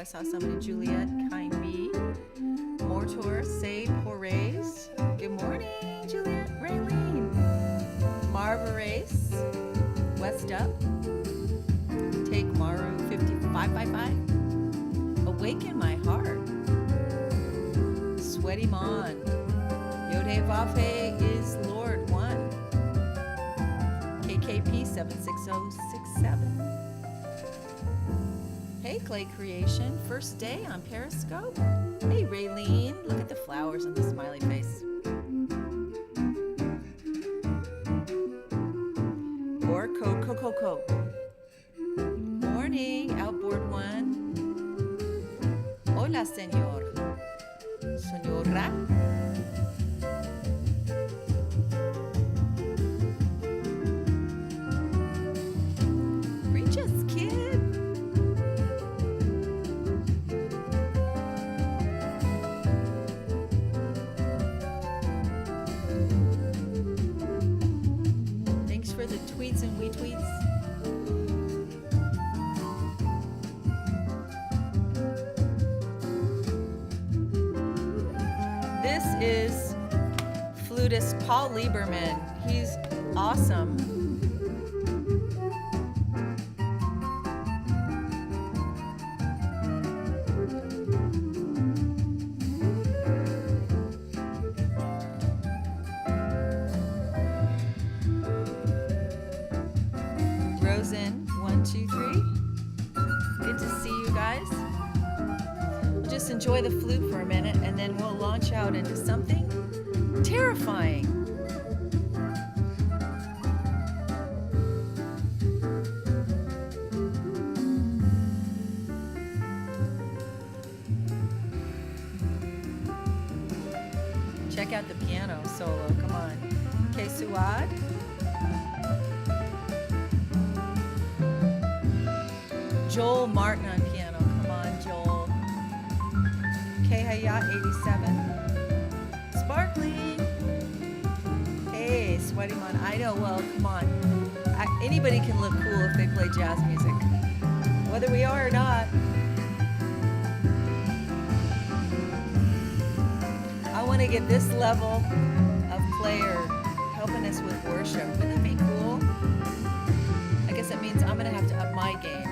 saw somebody, Juliet, Kind B, Mortor, Say, Porrays. Good morning, Juliet, Raylene, Marva Race, West Up, Take Maru 5555, Awaken My Heart, Sweaty Mon, Yode Vafe is Lord 1, KKP 76067. Hey, Clay Creation, first day on Periscope. Hey, Raylene, look at the flowers and the smiley face. Or Co. Morning, Outboard 1. Hola, señor. Señora. Reach us, kid. Thanks for the tweets and retweets. This is flutist Paul Lieberman. He's awesome. Rosen, 1, 2, 3. Good to see you guys. We'll just enjoy the flute for a minute and then we'll launch out into something terrifying. Check out the piano solo, come on. Okay, Suad. Joel Martin on piano. Come on, Joel. K Hayat 87. Sparkling. Hey, Sweaty Mon. I know, well, come on. Anybody can look cool if they play jazz music. Whether we are or not. I want to get this level of player helping us with worship. Wouldn't that be cool? I guess that means I'm going to have to up my game.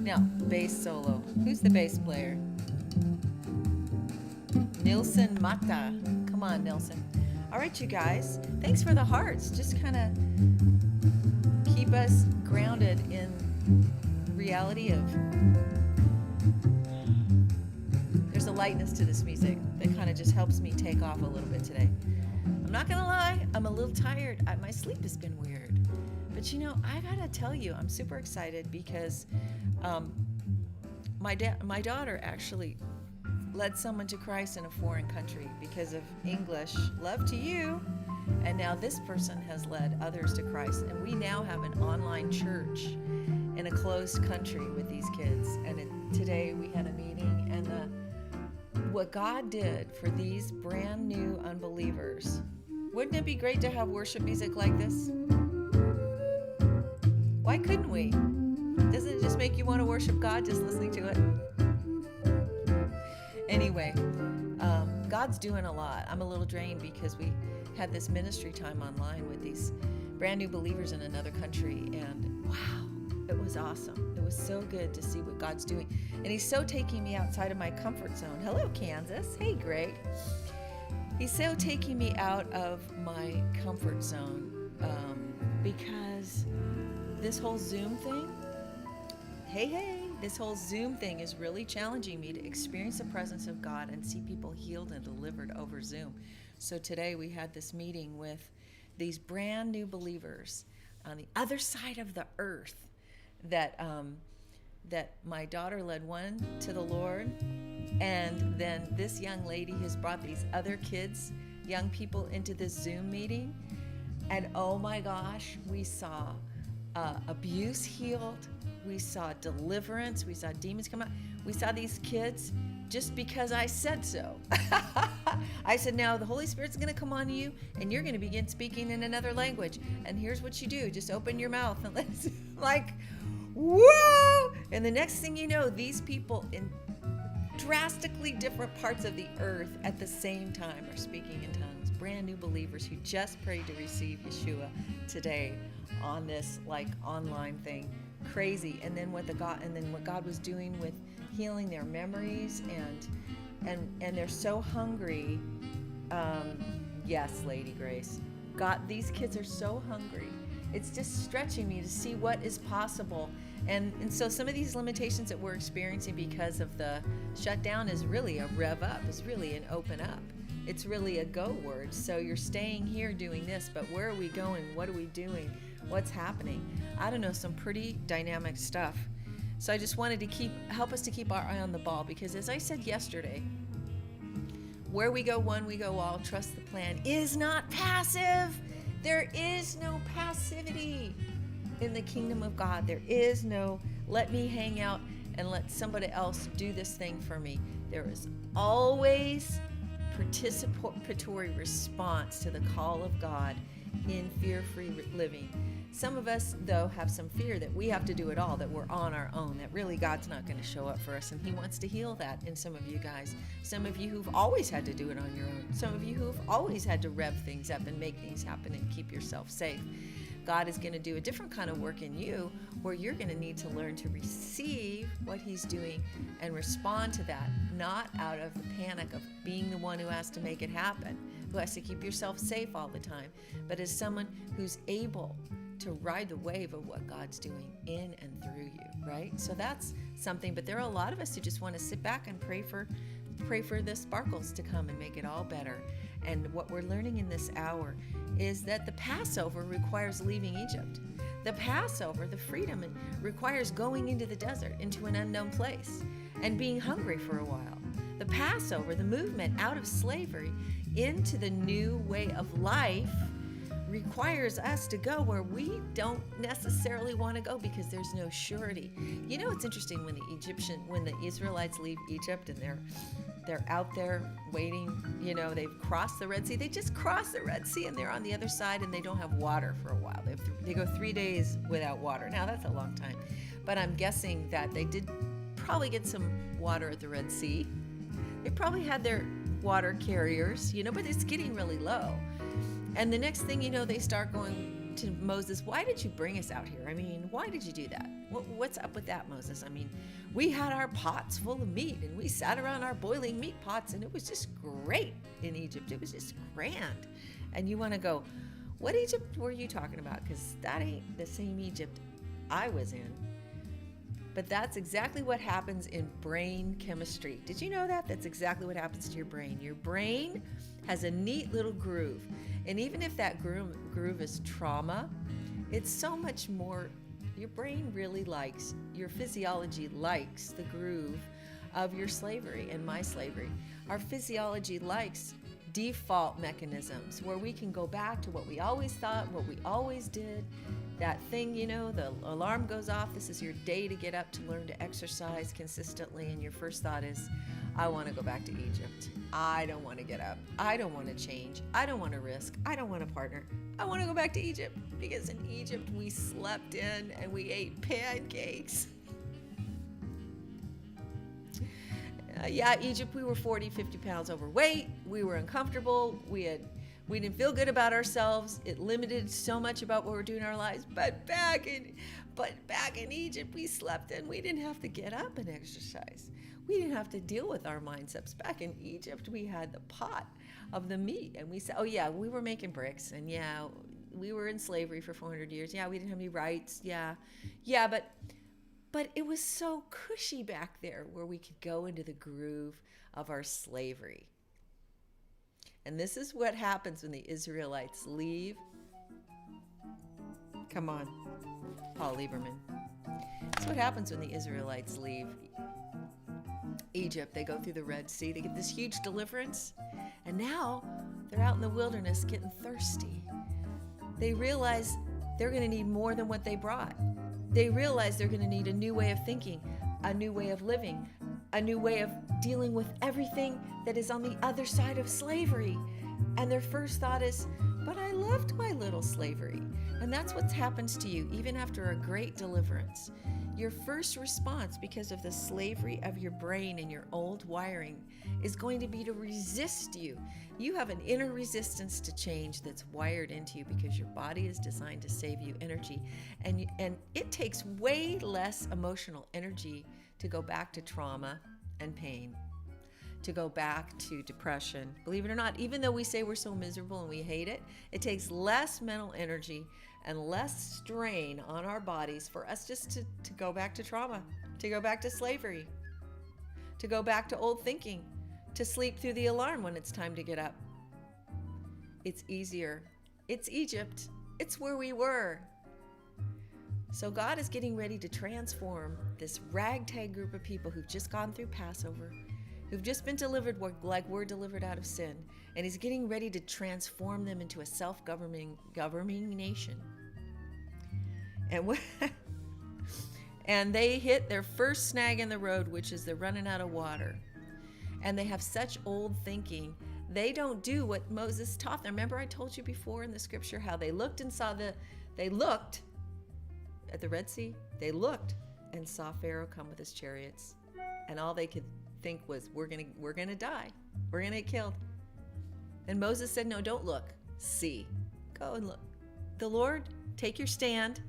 Now, bass solo. Who's the bass player? Nilson Mata. Come on, Nilson. All right, you guys. Thanks for the hearts. Just kind of keep us grounded in reality of there's a lightness to this music that kind of just helps me take off a little bit today. I'm not gonna lie, I'm a little tired. My sleep has been weird, but you know, I gotta tell you, I'm super excited because my daughter actually led someone to Christ in a foreign country because of English. Love to you. And now this person has led others to Christ. And we now have an online church in a closed country with these kids. And today we had a meeting. And what God did for these brand new unbelievers, wouldn't it be great to have worship music like this? Why couldn't we? Doesn't it just make you want to worship God just listening to it? Anyway, God's doing a lot. I'm a little drained because we had this ministry time online with these brand new believers in another country, and wow, it was awesome. It was so good to see what God's doing, and He's so taking me outside of my comfort zone. Hello, Kansas. Hey, Greg. He's so taking me out of my comfort zone because this whole Zoom thing, this whole Zoom thing is really challenging me to experience the presence of God and see people healed and delivered over Zoom. So today we had this meeting with these brand new believers on the other side of the earth that my daughter led one to the Lord, and then this young lady has brought these other kids, young people, into this Zoom meeting, and oh my gosh, we saw abuse healed, we saw deliverance, we saw demons come out, we saw these kids just because I said so. I said, now the Holy Spirit's going to come on you and you're going to begin speaking in another language. And here's what you do. Just open your mouth and let's like, whoa. And the next thing you know, these people in drastically different parts of the earth at the same time are speaking in tongues. Brand new believers who just prayed to receive Yeshua today on this like online thing. Crazy. And then what God was doing with healing their memories and they're so hungry. Yes, Lady Grace. God, these kids are so hungry. It's just stretching me to see what is possible. And so some of these limitations that we're experiencing because of the shutdown is really a rev up, is really an open up. It's really a go word. So you're staying here doing this, but where are we going? What are we doing? What's happening? I don't know, some pretty dynamic stuff. So I just wanted to help us to keep our eye on the ball, because as I said yesterday, where we go one, we go all, trust the plan is not passive. There is no passivity in the kingdom of God. There is no, let me hang out and let somebody else do this thing for me. There is always participatory response to the call of God in fear-free living. Some of us, though, have some fear that we have to do it all, that we're on our own, that really God's not going to show up for us, and He wants to heal that in some of you guys. Some of you who've always had to do it on your own. Some of you who've always had to rev things up and make things happen and keep yourself safe. God is going to do a different kind of work in you, where you're going to need to learn to receive what He's doing and respond to that, not out of the panic of being the one who has to make it happen, who has to keep yourself safe all the time, but as someone who's able to ride the wave of what God's doing in and through you, right? So that's something, but there are a lot of us who just want to sit back and pray for the sparkles to come and make it all better. And what we're learning in this hour is that the Passover requires leaving Egypt. The Passover, the freedom, requires going into the desert, into an unknown place, and being hungry for a while. The Passover, the movement out of slavery into the new way of life, requires us to go where we don't necessarily want to go because there's no surety. You know, it's interesting when the Israelites leave Egypt and they're out there waiting, you know, they've crossed the Red Sea. They just crossed the Red Sea and they're on the other side and they don't have water for a while. They go 3 days without water. Now that's a long time, but I'm guessing that they did probably get some water at the Red Sea. They probably had their water carriers, you know, but it's getting really low. And the next thing you know, they start going to Moses, why did you bring us out here? I mean, why did you do that? What's up with that, Moses? I mean, we had our pots full of meat and we sat around our boiling meat pots and it was just great in Egypt. It was just grand. And you want to go, what Egypt were you talking about? Because that ain't the same Egypt I was in. But that's exactly what happens in brain chemistry. Did you know that? That's exactly what happens to your brain. Your brain has a neat little groove. And even if that groove is trauma, it's so much more, your brain really likes, your physiology likes the groove of your slavery and my slavery. Our physiology likes default mechanisms where we can go back to what we always thought, what we always did. That thing, you know, the alarm goes off. This is your day to get up to learn to exercise consistently. And your first thought is, I want to go back to Egypt. I don't want to get up. I don't want to change. I don't want to risk. I don't want to partner. I want to go back to Egypt because in Egypt we slept in and we ate pancakes. Egypt, we were 40, 50 pounds overweight. We were uncomfortable. We didn't feel good about ourselves. It limited so much about what we're doing in our lives. But back in Egypt, we slept in. We didn't have to get up and exercise. We didn't have to deal with our mindsets. Back in Egypt, we had the pot of the meat. And we said, oh yeah, we were making bricks. And yeah, we were in slavery for 400 years. Yeah, we didn't have any rights. Yeah, but it was so cushy back there where we could go into the groove of our slavery. And this is what happens when the Israelites leave. Come on, Paul Lieberman. This is what happens when the Israelites leave Egypt. They go through the Red Sea. They get this huge deliverance. And now they're out in the wilderness getting thirsty. They realize they're going to need more than what they brought. They realize they're going to need a new way of thinking, a new way of living, a new way of dealing with everything that is on the other side of slavery. And their first thought is, but I loved my little slavery. And that's what happens to you even after a great deliverance. Your first response, because of the slavery of your brain and your old wiring, is going to be to resist you. You have an inner resistance to change that's wired into you because your body is designed to save you energy. And it takes way less emotional energy to go back to trauma and pain, to go back to depression. Believe it or not, even though we say we're so miserable and we hate it, it takes less mental energy and less strain on our bodies for us just to go back to trauma, to go back to slavery, to go back to old thinking, to sleep through the alarm when it's time to get up. It's easier. It's Egypt. It's where we were. So God is getting ready to transform this ragtag group of people who've just gone through Passover, who've just been delivered like we're delivered out of sin. And he's getting ready to transform them into a self-governing nation. And they hit their first snag in the road, which is they're running out of water. And they have such old thinking. They don't do what Moses taught them. Remember I told you before in the scripture how they looked and saw they looked at the Red Sea. They looked and saw Pharaoh come with his chariots. And all they could think was, we're gonna die. We're gonna get killed. And Moses said, no, don't look. See. Go and look. The Lord, take your stand.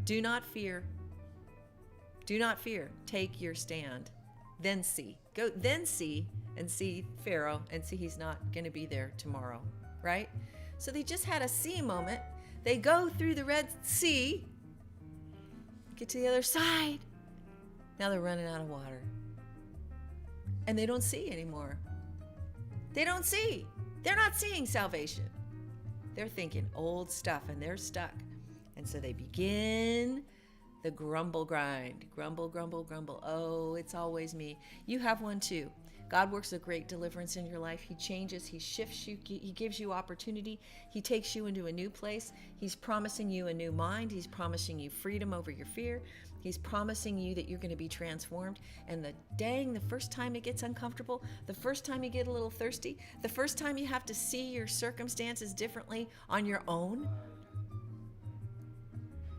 Do not fear. Do not fear. Take your stand. Then see. Go, then see and see Pharaoh and see he's not going to be there tomorrow, right? So they just had a see moment. They go through the Red Sea, get to the other side. Now they're running out of water. And they don't see anymore. They don't see. They're not seeing salvation. They're thinking old stuff and they're stuck. And so they begin the grumble grind. Grumble, grumble, grumble. Oh, it's always me. You have one too. God works a great deliverance in your life. He changes, he shifts you, he gives you opportunity. He takes you into a new place. He's promising you a new mind. He's promising you freedom over your fear. He's promising you that you're going to be transformed. And the first time it gets uncomfortable, the first time you get a little thirsty, the first time you have to see your circumstances differently on your own,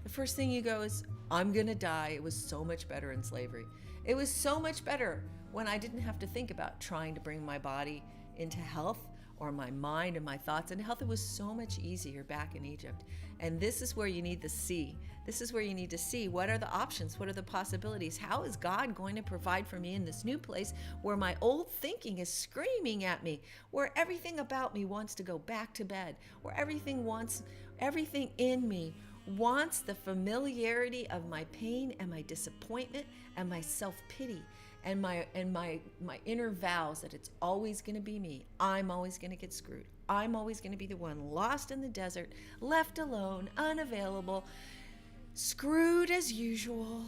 the first thing you go is, I'm going to die. It was so much better in slavery. It was so much better when I didn't have to think about trying to bring my body into health or my mind and my thoughts into health. It was so much easier back in Egypt. And this is where you need to see. This is where you need to see what are the options? What are the possibilities? How is God going to provide for me in this new place where my old thinking is screaming at me, where everything about me wants to go back to bed, where everything in me wants the familiarity of my pain and my disappointment and my self-pity and my inner vows that it's always going to be me. I'm always going to get screwed. I'm always going to be the one lost in the desert, left alone, unavailable, screwed as usual.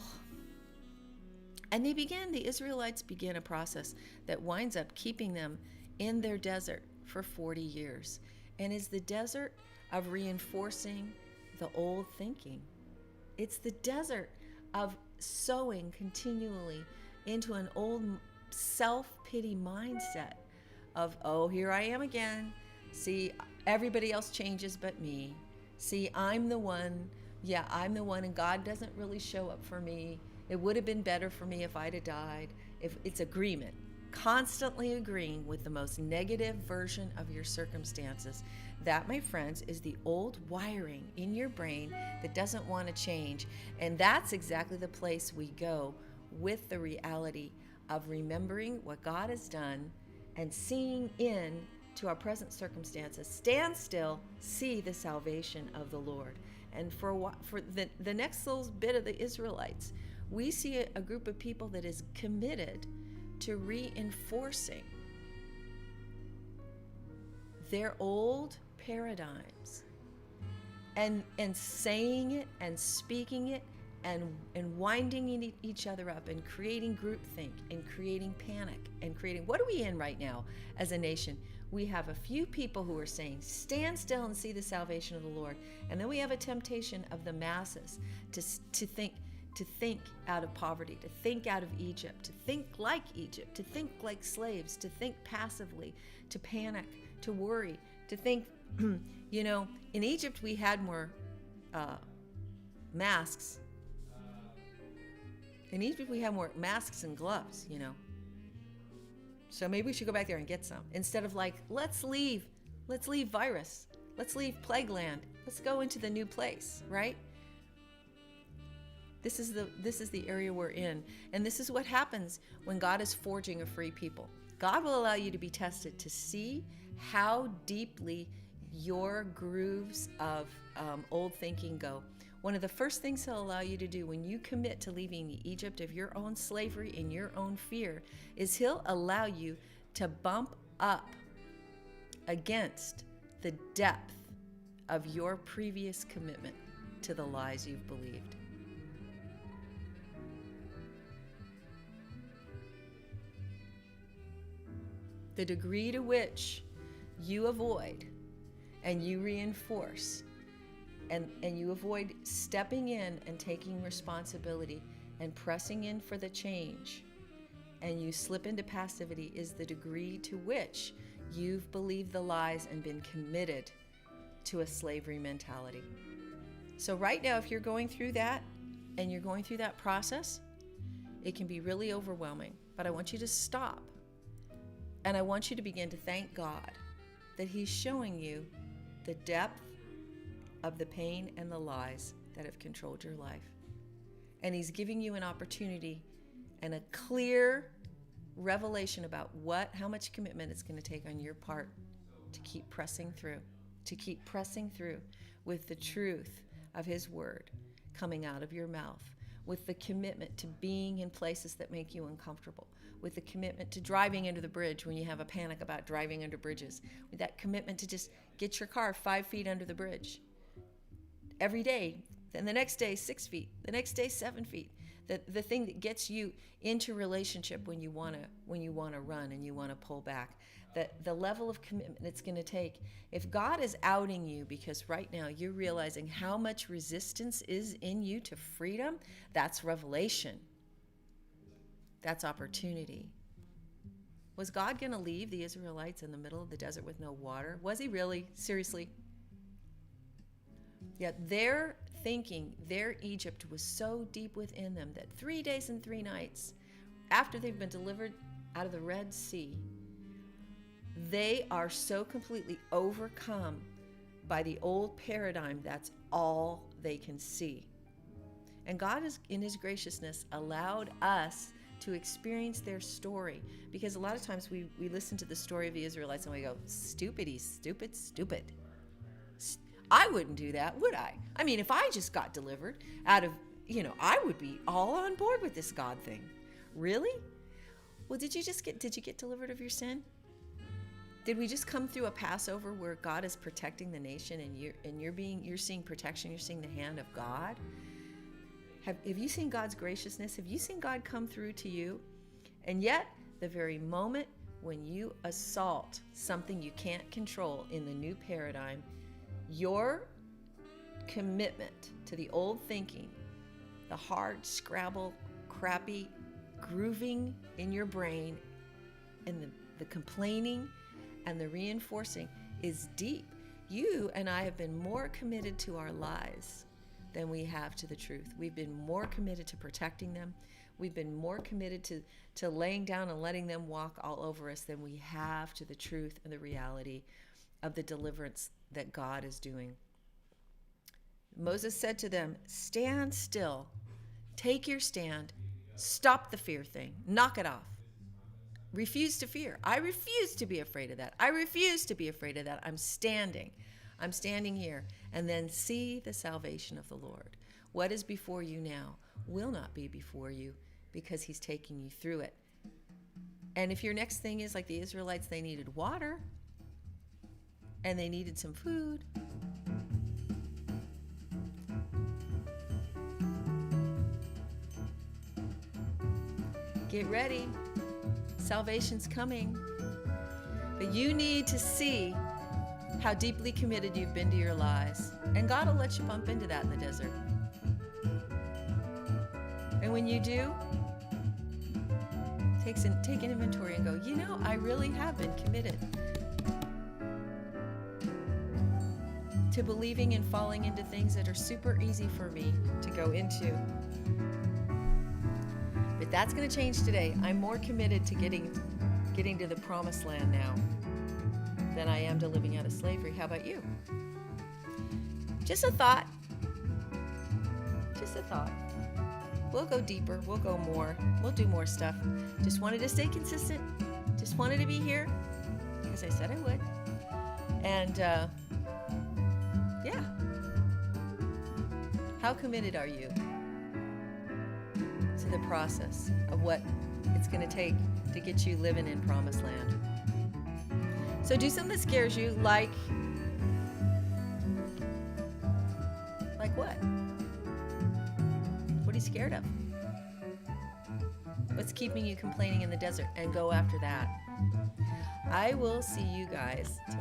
And the Israelites begin a process that winds up keeping them in their desert for 40 years. And is the desert of reinforcing the old thinking. It's the desert of sowing continually into an old self-pity mindset of, oh, here I am again. See, everybody else changes but me. See, I'm the one. Yeah, I'm the one, and God doesn't really show up for me. It would have been better for me if I'd have died. If it's agreement, constantly agreeing with the most negative version of your circumstances. That, my friends, is the old wiring in your brain that doesn't want to change. And that's exactly the place we go with the reality of remembering what God has done and seeing in to our present circumstances. Stand still, see the salvation of the Lord. And for the next little bit of the Israelites, we see a group of people that is committed to reinforcing their old paradigms and saying it and speaking it and winding each other up and creating groupthink and creating panic and creating, what are we in right now as a nation? We have a few people who are saying, stand still and see the salvation of the Lord. And then we have a temptation of the masses to think, to think out of poverty, to think out of Egypt, to think like Egypt, to think like slaves, to think passively, to panic, to worry, to think, in Egypt we had more masks. In Egypt we have more masks and gloves, So maybe we should go back there and get some. Instead of like, let's leave virus. Let's leave plague land. Let's go into the new place, right? This is the area we're in. And this is what happens when God is forging a free people. God will allow you to be tested to see how deeply your grooves of old thinking go. One of the first things he'll allow you to do when you commit to leaving the Egypt of your own slavery and your own fear is he'll allow you to bump up against the depth of your previous commitment to the lies you've believed. The degree to which you avoid and you reinforce and you avoid stepping in and taking responsibility and pressing in for the change, and you slip into passivity is the degree to which you've believed the lies and been committed to a slavery mentality. So right now, if you're going through that and you're going through that process, it can be really overwhelming. But I want you to stop. And I want you to begin to thank God that he's showing you the depth of the pain and the lies that have controlled your life. And he's giving you an opportunity and a clear revelation about how much commitment it's going to take on your part to keep pressing through with the truth of his word coming out of your mouth, with the commitment to being in places that make you uncomfortable, with the commitment to driving under the bridge when you have a panic about driving under bridges, with that commitment to just get your car 5 feet under the bridge every day, then the next day 6 feet, the next day 7 feet. The thing that gets you into relationship when you want to run and you want to pull back, the level of commitment it's going to take. If God is outing you because right now you're realizing how much resistance is in you to freedom, that's revelation. That's opportunity. Was God going to leave the Israelites in the middle of the desert with no water? Was he really? Seriously? Yet their thinking, their Egypt was so deep within them that 3 days and 3 nights after they've been delivered out of the Red Sea, they are so completely overcome by the old paradigm that's all they can see. And God is, in his graciousness, allowed us to experience their story, because a lot of times we listen to the story of the Israelites and we go, stupid. I wouldn't do that, would I? I mean, if I just got delivered out of, I would be all on board with this God thing. Really? Well, did you get delivered of your sin? Did we just come through a Passover where God is protecting the nation and you're seeing protection, you're seeing the hand of God? Have you seen God's graciousness? Have you seen God come through to you? And yet, the very moment when you assault something you can't control in the new paradigm, your commitment to the old thinking, the hard, scrabble, crappy grooving in your brain, and the complaining and the reinforcing is deep. You and I have been more committed to our lies than we have to the truth. We've been more committed to protecting them. We've been more committed to laying down and letting them walk all over us than we have to the truth and the reality of the deliverance that God is doing. Moses said to them, stand still, take your stand, stop the fear thing, knock it off. Refuse to fear. I refuse to be afraid of that. I refuse to be afraid of that. I'm standing here. And then see the salvation of the Lord. What is before you now will not be before you, because he's taking you through it. And if your next thing is like the Israelites, they needed water and they needed some food, get ready. Salvation's coming. But you need to see how deeply committed you've been to your lies. And God will let you bump into that in the desert. And when you do, take an inventory and go, you know, I really have been committed to believing and falling into things that are super easy for me to go into. But that's going to change today. I'm more committed to getting to the promised land now than I am to living out of slavery. How about you? Just a thought. Just a thought. We'll go deeper. We'll go more. We'll do more stuff. Just wanted to stay consistent. Just wanted to be here because I said I would. And yeah. How committed are you to the process of what it's going to take to get you living in promised land? So do something that scares you, like what? What are you scared of? What's keeping you complaining in the desert? And go after that. I will see you guys tomorrow.